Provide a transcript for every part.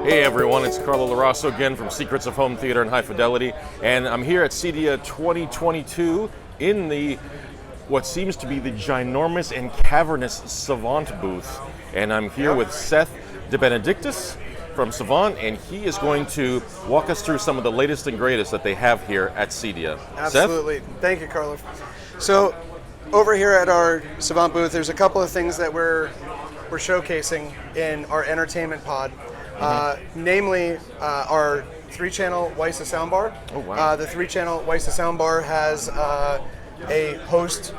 Hey everyone, it's Carlo Raso again from Secrets of Home Theater and High Fidelity, and I'm here at CEDIA 2022 in the what seems to be the ginormous and cavernous Savant booth, and I'm here with Seth DeBenedictis from Savant, and he is going to walk us through some of the latest and greatest that they have here at CEDIA. Absolutely. Seth? Thank you, Carlo. So over here at our Savant booth, there's a couple of things that we're showcasing in our entertainment pod. Namely, our 3-channel Weisse Soundbar. Oh, wow. The 3-channel Weisse Soundbar has a host,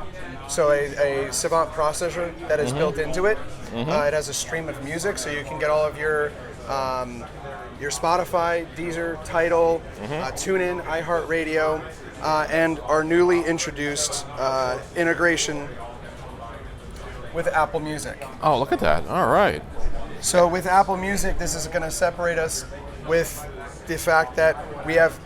so a Savant processor that is built into it. It has a stream of music, so you can get all of your Spotify, Deezer, Tidal, TuneIn, iHeartRadio, and our newly introduced integration with Apple Music. Oh, look at that. All right. So with Apple Music, this is going to separate us with the fact that we have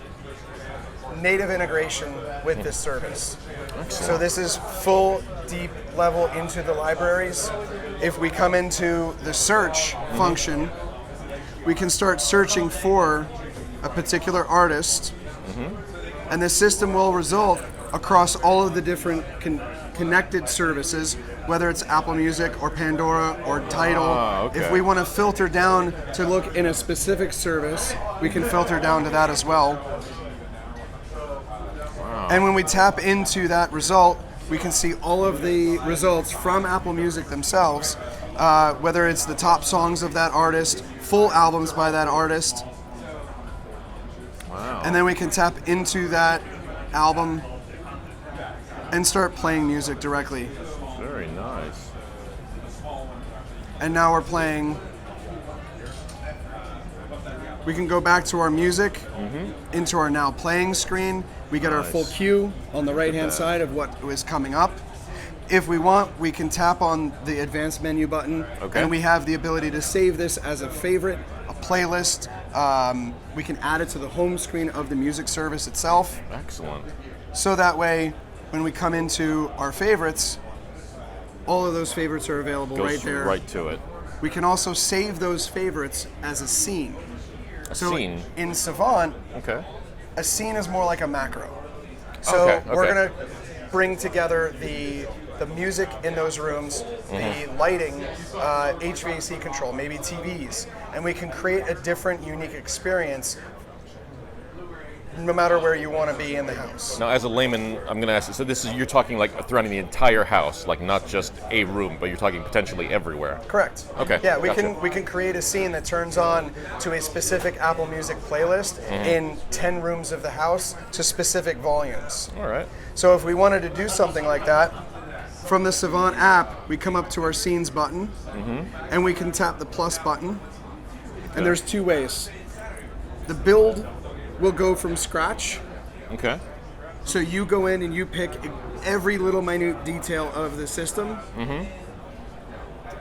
native integration with this service. Excellent. So this is full, deep level into the libraries. If we come into the search function, we can start searching for a particular artist, and the system will result across all of the different connected services, whether it's Apple Music or Pandora or Tidal. Okay. If we want to filter down to look in a specific service, we can filter down to that as well. Wow. And when we tap into that result, we can see all of the results from Apple Music themselves, whether it's the top songs of that artist, full albums by that artist. Wow. And then we can tap into that album and start playing music directly. Very nice. And now we're playing. We can go back to our music, into our now playing screen. We get our full cue on the right-hand side of what is coming up. If we want, we can tap on the advanced menu button, and we have the ability to save this as a favorite, a playlist. We can add it to the home screen of the music service itself. Excellent. So that way, when we come into our favorites, all of those favorites are available Goes right there. right to it. We can also save those favorites as a scene. A So scene. in Savant, Okay. a scene is more like a macro. So we're going to bring together the music in those rooms, the lighting, HVAC control, maybe TVs, and we can create a different, unique experience no matter where you want to be in the house. Now, as a layman, I'm going to ask you, so this is, you're talking like throughout the entire house, like not just a room, but you're talking potentially everywhere. Correct. Okay. Yeah, we gotcha. can create a scene that turns on to a specific Apple Music playlist in 10 rooms of the house to specific volumes. All right. So if we wanted to do something like that, from the Savant app, we come up to our scenes button, and we can tap the plus button. And there's two ways. The build will go from scratch. Okay. So you go in and you pick every little minute detail of the system.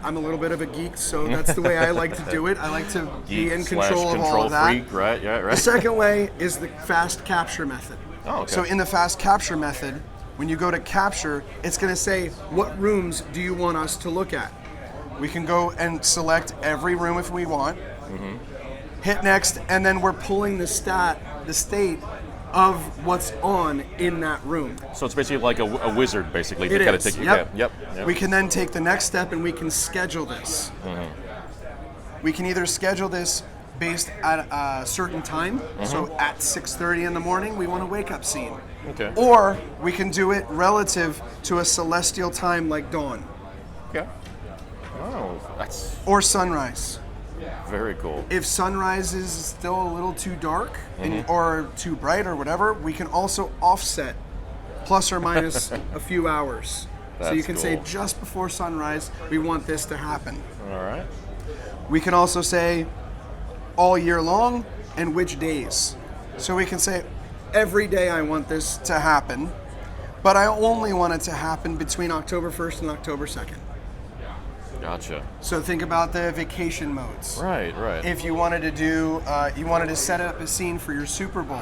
I'm a little bit of a geek, so that's the way I like to do it. I like to be in control of all of that. Freak, right? Yeah, right. The second way is the fast capture method. Oh, okay. So in the fast capture method, when you go to capture, it's going to say, what rooms do you want us to look at? We can go and select every room if we want. Hit next, and then we're pulling the state of what's on in that room. So it's basically like a wizard, basically. It to kind is. of take Yep. Yep. We can then take the next step and we can schedule this. We can either schedule this based at a certain time, so at 6:30 in the morning, we want a wake-up scene. Okay. Or we can do it relative to a celestial time like dawn. Okay. Oh, that's Or sunrise. very cool. If sunrise is still a little too dark or too bright or whatever, we can also offset plus or minus a few hours. So you That's can say cool. just before sunrise, we want this to happen. All right. We can also say all year long and which days. So we can say every day I want this to happen, but I only want it to happen between October 1st and October 2nd. Gotcha. So think about the vacation modes. Right. If you wanted to do, you wanted to set up a scene for your Super Bowl,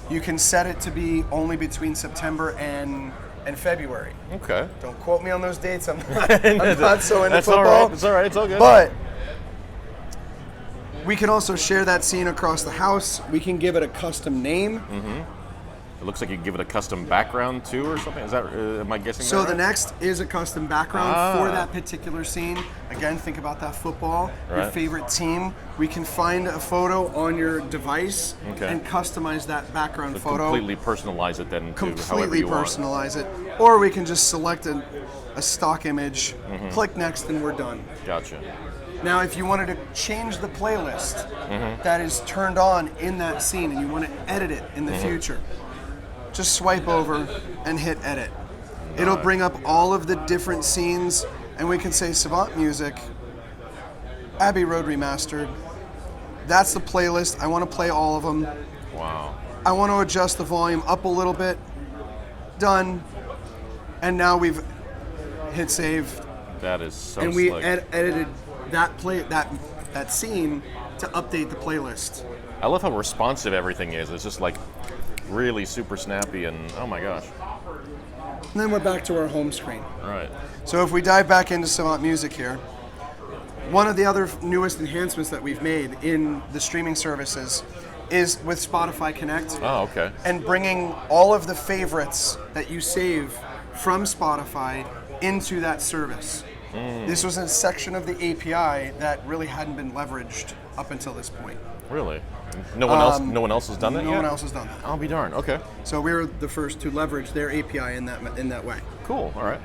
you can set it to be only between September and February. Okay. Don't quote me on those dates. I'm not so into That's football. all right. It's all right. It's all good. But We can also share that scene across the house. We can give it a custom name. It looks like you can give it a custom background too, or something. Is that? Am I guessing? So that the right? next is a custom background for that particular scene. Again, think about that football, your Right. favorite team. We can find a photo on your device Okay. and customize that background So photo. completely personalize it then to however Completely you want. personalize it. Or we can just select a stock image, click next, and we're done. Gotcha. Now, if you wanted to change the playlist that is turned on in that scene and you want to edit it in the future, just swipe over and hit edit. It'll bring up all of the different scenes, and we can say Savant Music, Abbey Road Remastered. That's the playlist. I want to play all of them. Wow. I want to adjust the volume up a little bit. Done. And now we've hit save, That is so and we slick. edited that scene to update the playlist. I love how responsive everything is. It's just like really super snappy, and oh my gosh. And then we're back to our home screen. All right. So if we dive back into Savant Music here, one of the other newest enhancements that we've made in the streaming services is with Spotify Connect. Oh, okay. And bringing all of the favorites that you save from Spotify into that service. This was a section of the API that really hadn't been leveraged up until this point. Really? No one else. No one else has done that No yet. one else has done that. I'll be darned. Okay. So we were the first to leverage their API in that way. Cool. All right.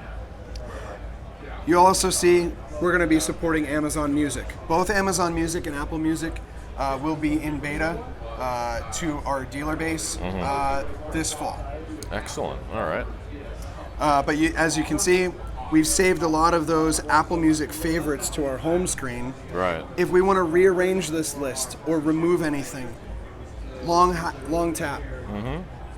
You'll also see we're going to be supporting Amazon Music. Both Amazon Music and Apple Music will be in beta to our dealer base this fall. Excellent. All right. But as you can see, we've saved a lot of those Apple Music favorites to our home screen. Right. If we want to rearrange this list or remove anything, long tap.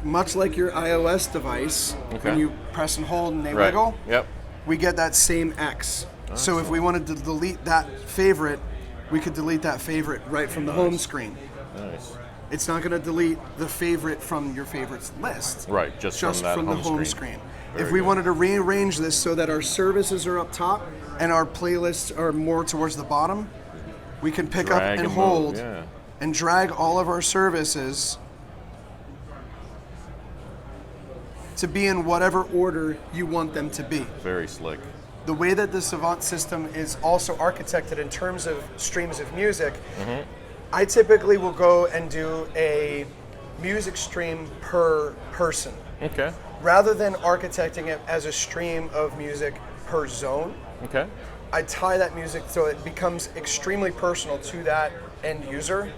Much like your iOS device, Okay. when you press and hold and they Right. wiggle, Yep. we get that same X. So if we wanted to delete that favorite, we could delete that favorite right from the home screen. Nice. It's not going to delete the favorite from your favorites list. Right. Just from that the home screen. screen. Very If we good. wanted to rearrange this so that our services are up top and our playlists are more towards the bottom, we can pick up Drag and move, hold yeah. and drag all of our services to be in whatever order you want them to be. Very slick. The way that the Savant system is also architected in terms of streams of music, I typically will go and do a music stream per person. Okay. Rather than architecting it as a stream of music per zone, Okay. I tie that music so it becomes extremely personal to that end user,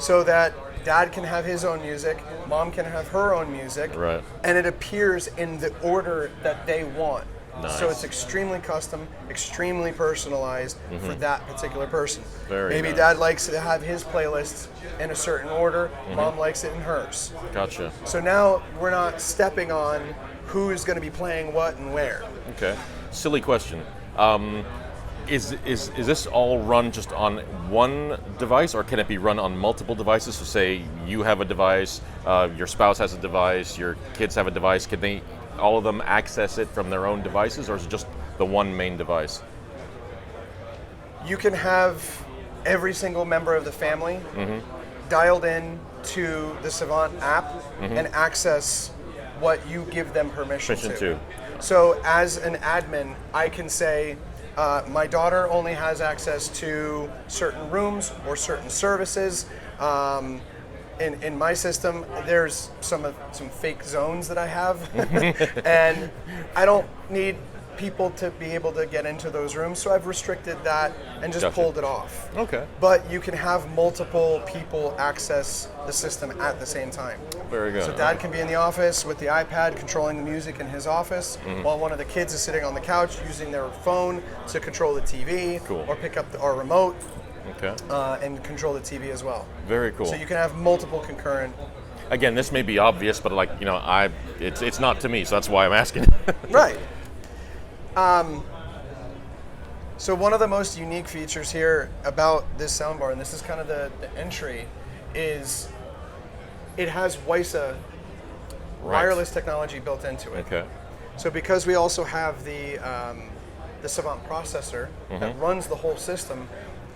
so that dad can have his own music, mom can have her own music, Right. and it appears in the order that they want. Nice. So it's extremely custom, extremely personalized for that particular person. Very Maybe nice. dad likes to have his playlist in a certain order, mom likes it in hers. Gotcha. So now we're not stepping on who's going to be playing what and where. Okay. Silly question. Is this all run just on one device, or can it be run on multiple devices? So say you have a device, your spouse has a device, your kids have a device. Can they, all of them, access it from their own devices, or is it just the one main device? You can have every single member of the family dialed in to the Savant app and access what you give them permission to. So as an admin, I can say, my daughter only has access to certain rooms or certain services. In my system, there's some fake zones that I have, and I don't need people to be able to get into those rooms, so I've restricted that and just Gotcha. pulled it off. Okay. But you can have multiple people access the system at the same time. Very good. So dad can be in the office with the iPad controlling the music in his office, while one of the kids is sitting on the couch using their phone to control the TV, Cool. or pick up our remote Okay. and control the TV as well. Very cool. So you can have multiple concurrent. Again, this may be obvious, but like, you know, it's not to me, so that's why I'm asking. Right. So one of the most unique features here about this soundbar, and this is kind of the entry, is it has WISA wireless technology built into it. Okay. So because we also have the Savant processor that runs the whole system,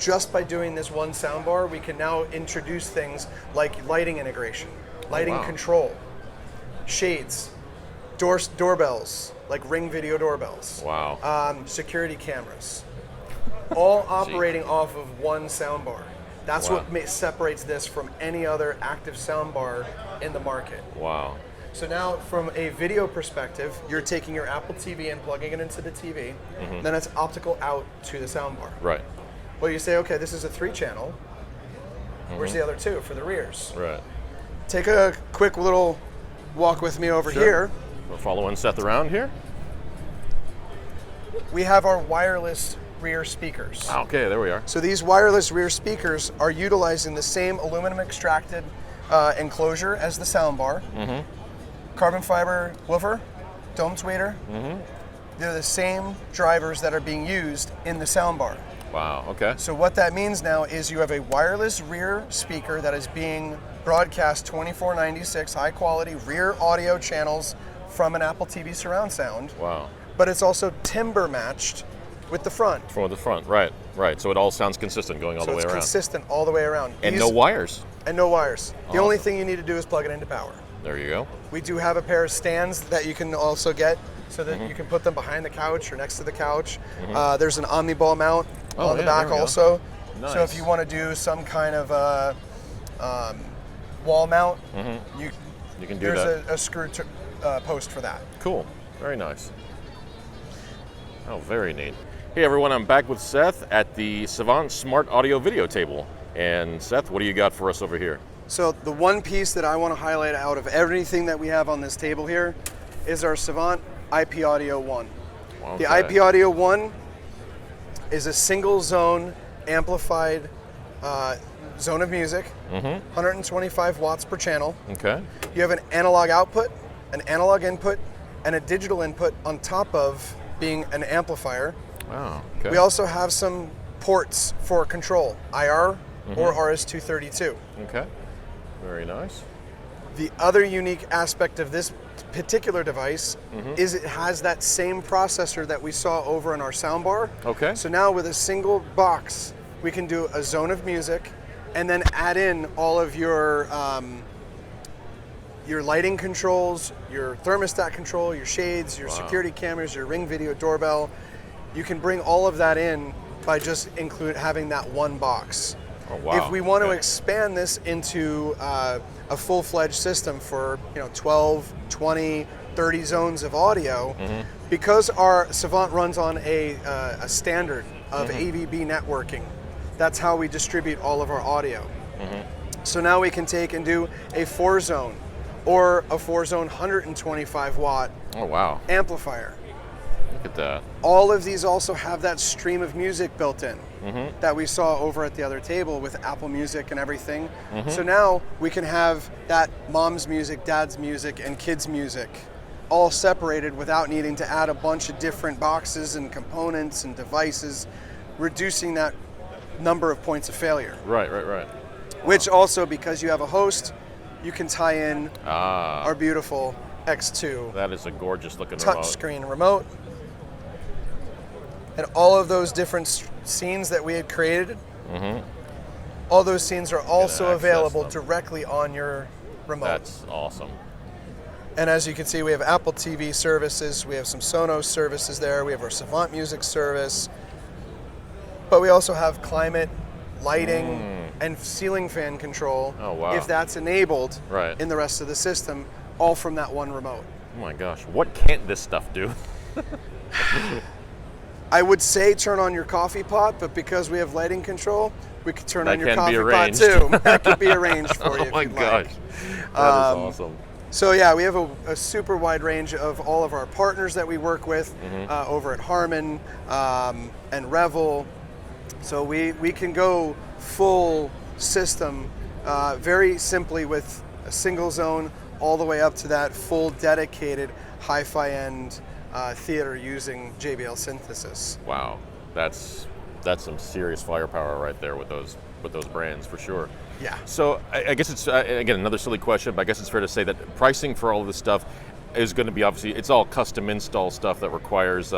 just by doing this one soundbar, we can now introduce things like lighting integration, lighting control, shades, doorbells, like Ring video doorbells. Wow. Security cameras, all operating off of one soundbar. That's what separates this from any other active soundbar in the market. Wow. So now, from a video perspective, you're taking your Apple TV and plugging it into the TV, then it's optical out to the soundbar. Right. Well, you say, okay, this is a 3-channel. Where's the other 2 for the rears? Right. Take a quick little walk with me over here. We're following Seth around here. We have our wireless rear speakers. Okay, there we are. So these wireless rear speakers are utilizing the same aluminum extracted enclosure as the soundbar. Carbon fiber woofer, dome tweeter. They're the same drivers that are being used in the soundbar. Wow, okay. So what that means now is you have a wireless rear speaker that is being broadcast 2496 high quality rear audio channels from an Apple TV surround sound. Wow. But it's also timbre matched with the front. From the front, right. So it all sounds consistent going all the way So around. it's consistent all the way around. And no wires. And no wires. The only thing you need to do is plug it into power. There you go. We do have a pair of stands that you can also get so that you can put them behind the couch or next to the couch. There's an Omniball mount on the back also. Nice. So if you want to do some kind of wall mount, you can do that. There's a screw post for that. Cool. Very nice. Oh, very neat. Hey everyone, I'm back with Seth at the Savant Smart Audio Video Table. And Seth, what do you got for us over here? So the one piece that I want to highlight out of everything that we have on this table here is our Savant IP Audio 1. Okay. The IP Audio 1 is a single zone amplified zone of music, 125 watts per channel. Okay. You have an analog output, an analog input, and a digital input on top of being an amplifier. Wow. Okay. We also have some ports for control, IR or RS-232. Okay. Very nice. The other unique aspect of this particular device is it has that same processor that we saw over in our soundbar. Okay. So now with a single box, we can do a zone of music and then add in all of your lighting controls, your thermostat control, your shades, your security cameras, your Ring video doorbell. You can bring all of that in by just having that one box. Oh, wow. If we want to expand this into a full-fledged system for 12, 20, 30 zones of audio, because our Savant runs on a standard of AVB networking, that's how we distribute all of our audio. So now we can take and do a 4-zone or a 4-zone 125 watt amplifier. Look at that. All of these also have that stream of music built in that we saw over at the other table with Apple Music and everything. So now we can have that mom's music, dad's music, and kids' music all separated without needing to add a bunch of different boxes and components and devices, reducing that number of points of failure. Right. Which also, because you have a host, you can tie in our beautiful X2. That is a gorgeous looking remote. Touchscreen remote. And all of those different scenes that we had created, all those scenes are also available directly on your remote. That's awesome. And as you can see, we have Apple TV services, we have some Sonos services there, we have our Savant Music service, but we also have climate, lighting, and ceiling fan control, if that's enabled in the rest of the system, all from that one remote. Oh my gosh, what can't this stuff do? I would say turn on your coffee pot, but because we have lighting control, we could turn on your coffee pot too. That could be arranged for you. Oh my gosh, that is awesome. So yeah, we have a super wide range of all of our partners that we work with over at Harman and Revel. So we can go full system very simply with a single zone all the way up to that full dedicated hi-fi end theater using JBL synthesis. Wow, that's some serious firepower right there with those brands for sure. Yeah. So I guess it's again another silly question, but I guess it's fair to say that pricing for all of this stuff is going to be obviously it's all custom install stuff that requires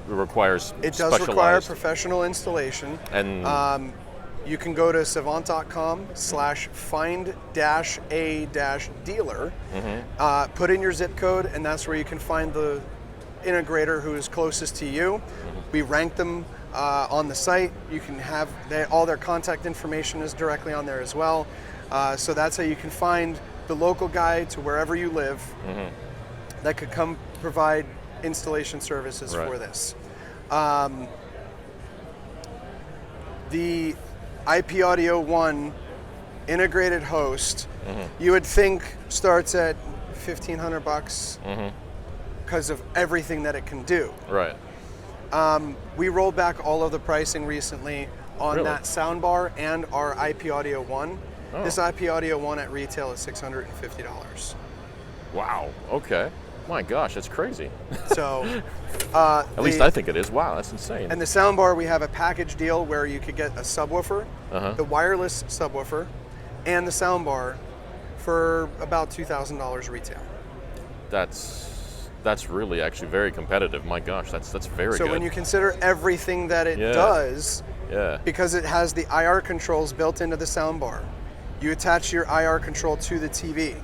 requires It does require specialized- professional installation. And You can go to savant.com/find-a-dealer, put in your zip code, and that's where you can find the integrator who is closest to you. We rank them on the site. You can have all their contact information is directly on there as well. So that's how you can find the local guy to wherever you live that could come provide installation services Right. for this. The IP Audio 1 integrated host, you would think starts at $1,500 because of everything that it can do. right. We rolled back all of the pricing recently on Really? that soundbar and our IP Audio 1. Oh. This IP Audio 1 at retail is $650. Wow. Okay. My gosh, that's crazy. So, At least I think it is. Wow, that's insane. And the soundbar, we have a package deal where you could get a subwoofer, the wireless subwoofer, and the soundbar for about $2,000 retail. That's really actually very competitive. My gosh, that's very good. So when you consider everything that it Yeah. does, Yeah. because it has the IR controls built into the soundbar, you attach your IR control to the TV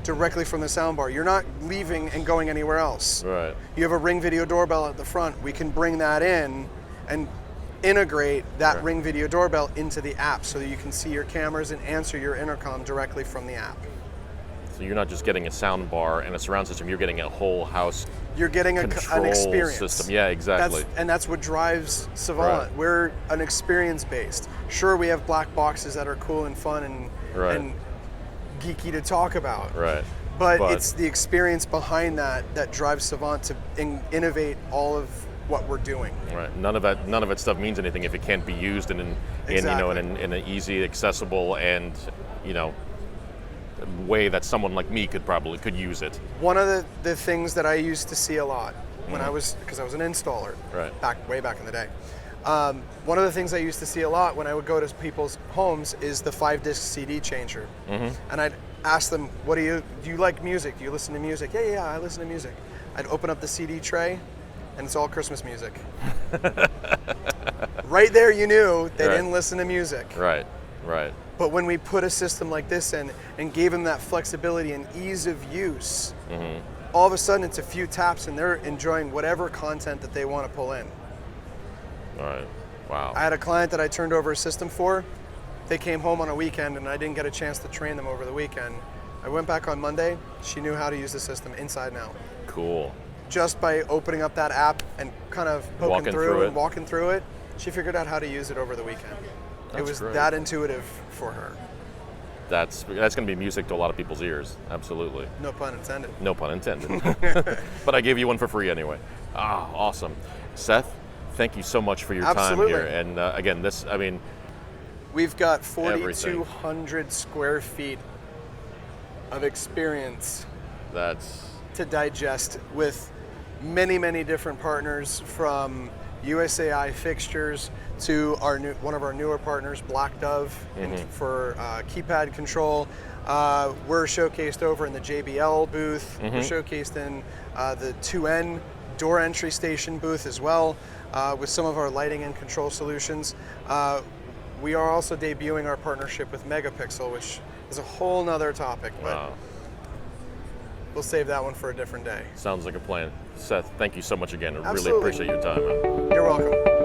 directly from the soundbar. You're not leaving and going anywhere else. Right. You have a Ring video doorbell at the front. We can bring that in and integrate that Right. Ring video doorbell into the app so that you can see your cameras and answer your intercom directly from the app. So you're not just getting a sound bar and a surround system, you're getting a whole house You're getting an control experience. system. Yeah, exactly. That's what drives Savant. Right. We're an experience based. Sure, we have black boxes that are cool and fun and geeky to talk about. Right. But it's the experience behind that drives Savant to innovate all of what we're doing. Right. None of that stuff means anything if it can't be used in an easy, accessible, and way that someone like me could use it. One of the things that I used to see a lot when because I was an installer, Right. way back in the day. One of the things I used to see a lot when I would go to people's homes is the 5-disc CD changer. And I'd ask them, do you like music? Do you listen to music? Yeah, I listen to music. I'd open up the CD tray and it's all Christmas music. Right there you knew they didn't listen to music. Right. But when we put a system like this in and gave them that flexibility and ease of use, all of a sudden it's a few taps and they're enjoying whatever content that they want to pull in. All right. Wow. I had a client that I turned over a system for. They came home on a weekend and I didn't get a chance to train them over the weekend. I went back on Monday. She knew how to use the system inside and out. Cool. Just by opening up that app and kind of poking through and walking through it, she figured out how to use it over the weekend. It was great. that intuitive for her. That's going to be music to a lot of people's ears. Absolutely. No pun intended. No pun intended. But I gave you one for free anyway. Awesome. Seth, thank you so much for your time here. And again, we've got everything. 4,200 square feet of experience to digest with many, many different partners, from USAI fixtures to one of our newer partners, Black Dove, for keypad control. We're showcased over in the JBL booth. We're showcased in the 2N door entry station booth as well, with some of our lighting and control solutions. We are also debuting our partnership with Megapixel, which is a whole nother topic, but we'll save that one for a different day. Sounds like a plan. Seth, thank you so much again. I really Absolutely. appreciate your time, man. You're welcome.